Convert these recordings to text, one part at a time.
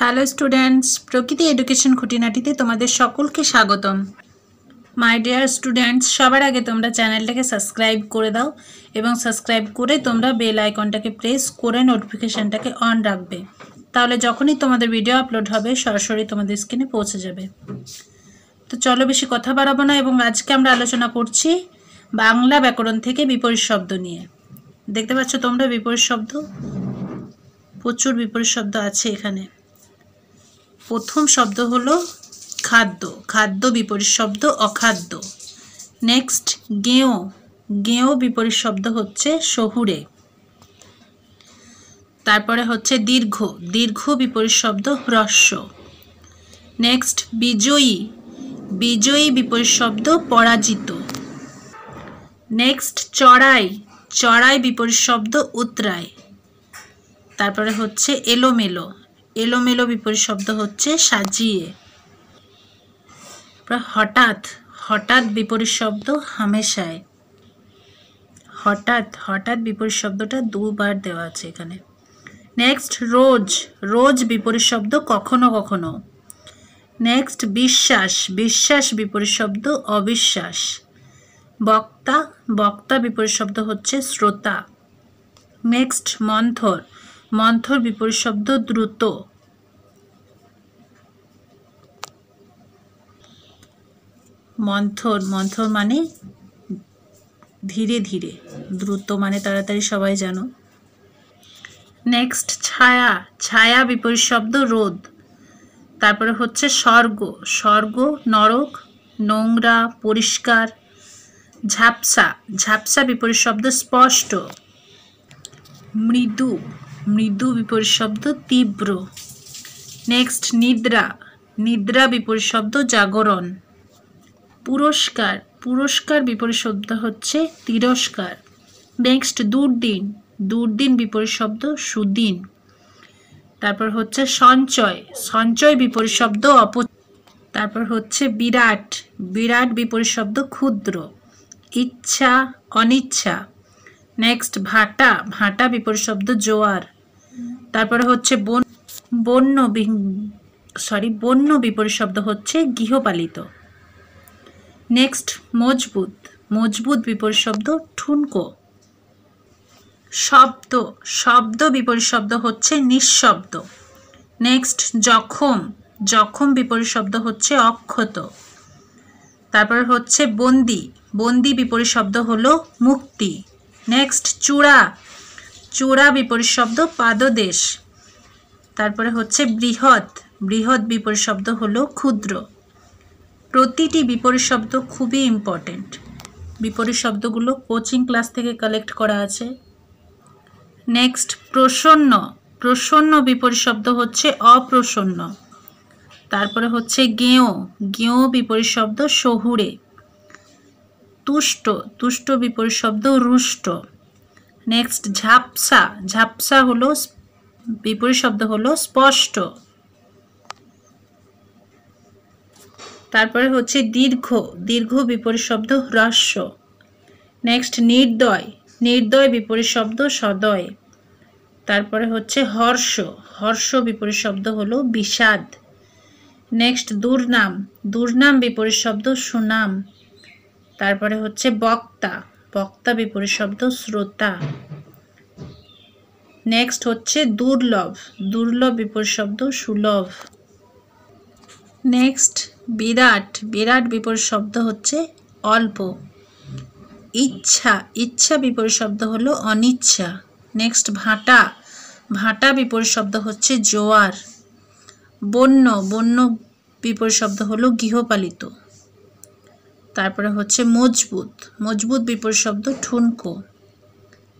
Hello students, প্রকৃতি education খুঁটিনাটিতে তোমাদের সকলকে স্বাগতম। মাই ডিয়ার স্টুডেন্টস, সবার আগে তোমরা চ্যানেলটাকে সাবস্ক্রাইব করে দাও এবং সাবস্ক্রাইব করে তোমরা বেল আইকনটাকে প্রেস করে নোটিফিকেশানটাকে অন রাখবে। তাহলে যখনই তোমাদের ভিডিও আপলোড হবে সরাসরি তোমাদের স্ক্রিনে পৌঁছে যাবে। তো চলো বেশি কথা বাড়াবো না, এবং আজকে আমরা আলোচনা করছি বাংলা ব্যাকরণ থেকে বিপরীত শব্দ নিয়ে। দেখতে পাচ্ছ তোমরা বিপরীত শব্দ, প্রচুর বিপরীত শব্দ আছে এখানে। প্রথম শব্দ হলো খাদ্য, খাদ্য বিপরীত শব্দ অখাদ্য। নেক্সট গেঁয়ো, গেঁয়ো বিপরীত শব্দ হচ্ছে শহুরে। তারপরে হচ্ছে দীর্ঘ, দীর্ঘ বিপরীত শব্দ হ্রস্ব। নেক্সট বিজয়ী, বিজয়ী বিপরীত শব্দ পরাজিত। নেক্সট চড়াই, চড়াই বিপরীত শব্দ উতরাই। তারপরে হচ্ছে এলোমেলো, এলোমেলো বিপরীত শব্দ হচ্ছে সাজিয়ে। হঠাৎ, হঠাৎ বিপরীত শব্দ হামেশায়। হঠাৎ, হঠাৎ বিপরীত শব্দটা দুবার দেওয়া আছে এখানে। নেক্সট রোজ, রোজ বিপরীত শব্দ কখনো কখনো। নেক্সট বিশ্বাস, বিশ্বাস বিপরীত শব্দ অবিশ্বাস। বক্তা, বক্তা বিপরীত শব্দ হচ্ছে শ্রোতা। নেক্সট মন্থর, মন্থর বিপরীত শব্দ দ্রুত। মন্থর, মন্থর মানে ধীরে ধীরে, দ্রুত মানে তাড়াতাড়ি, সবাই জানো। নেক্সট ছায়া, ছায়া বিপরীত শব্দ রোদ। তারপরে হচ্ছে স্বর্গ, স্বর্গ নরক, নোংরা পরিষ্কার। ঝাপসা, ঝাপসা বিপরীত শব্দ স্পষ্ট। মৃদু, মৃদু বিপরীত শব্দ তীব্র। নেক্সট নিদ্রা, নিদ্রা বিপরীত শব্দ জাগরণ। পুরস্কার, পুরস্কার বিপরীত শব্দ হচ্ছে তিরস্কার। নেক্সট দুর্দিন, দুর্দিন বিপরীত শব্দ সুদিন। তারপর হচ্ছে সঞ্চয়, সঞ্চয় বিপরীত শব্দ তারপর হচ্ছে বিরাট, বিরাট বিপরীত শব্দ ক্ষুদ্র। ইচ্ছা অনিচ্ছা। নেক্সট ভাটা, ভাটা বিপরীত শব্দ জোয়ার। তারপরে হচ্ছে বন্য, বন্য বিপরীত শব্দ হচ্ছে গৃহপালিত। নেক্সট মজবুত, মজবুত বিপরীত শব্দ ঠুনকো। শব্দ, শব্দ বিপরীত শব্দ হচ্ছে নিঃশব্দ। নেক্সট জখম, জখম বিপরীত শব্দ হচ্ছে অক্ষত। তারপর হচ্ছে বন্দি, বন্দি বিপরীত শব্দ হলো মুক্তি। নেক্সট চূড়া, চূড়া বিপরীত শব্দ পাদদেশ। তারপরে হচ্ছে বৃহৎ, বৃহৎ বিপরীত শব্দ হলো ক্ষুদ্র। প্রতিটি বিপরীত শব্দ খুবই ইম্পর্টেন্ট। বিপরীত শব্দগুলো কোচিং ক্লাস থেকে কালেক্ট করা আছে। নেক্সট প্রসন্ন, প্রসন্ন বিপরীত শব্দ হচ্ছে অপ্রসন্ন। তারপরে হচ্ছে গেঁয়ো, গেঁয়ো বিপরীত শব্দ শহুরে। তুষ্ট, তুষ্ট বিপরীত শব্দ রুষ্ট। নেক্সট ঝাপসা, ঝাপসা হলো বিপরীত শব্দ হলো স্পষ্ট। তারপরে হচ্ছে দীর্ঘ, দীর্ঘ বিপরীত শব্দ হ্রস্ব। নেক্সট নির্দয়, নির্দয় বিপরীত শব্দ সদয়। তারপরে হচ্ছে হর্ষ, হর্ষ বিপরীত শব্দ হলো বিষাদ। নেক্সট দুর্নাম, দুর্নাম বিপরীত শব্দ সুনাম। তারপরে হচ্ছে বক্তা, বক্তা বিপরীত শব্দ শ্রোতা। নেক্সট হচ্ছে দুর্লভ, দুর্লভ বিপরীত শব্দ সুলভ। নেক্সট বিরাট, বিরাট বিপরীত শব্দ হচ্ছে অল্প। ইচ্ছা, ইচ্ছা বিপরীত শব্দ হলো অনিচ্ছা। নেক্সট ভাটা, ভাটা বিপরীত শব্দ হচ্ছে জোয়ার। বন্য, বন্য বিপরীত শব্দ হলো গৃহপালিত। তারপরে হচ্ছে মজবুত, মজবুত বিপরীত শব্দ ঠুনকো।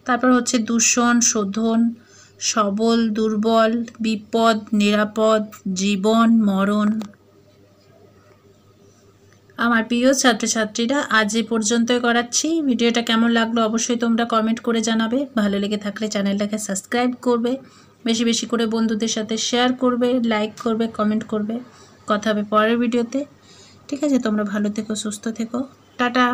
তারপর হচ্ছে দূষণ, শোধন, সবল, দুর্বল, বিপদ, নিরাপদ, জীবন, মরণ। আমার প্রিয় ছাত্রছাত্রীরা, আজ এ পর্যন্তই করাচ্ছি। ভিডিওটা কেমন লাগলো অবশ্যই তোমরা কমেন্ট করে জানাবে। ভালো লেগে থাকলে চ্যানেলটাকে সাবস্ক্রাইব করবে, বেশি বেশি করে বন্ধুদের সাথে শেয়ার করবে, লাইক করবে, কমেন্ট করবে। কথা হবে পরের ভিডিওতে। ঠিক আছে, তোমরা ভালো থেকো, সুস্থ থেকো, টাটা।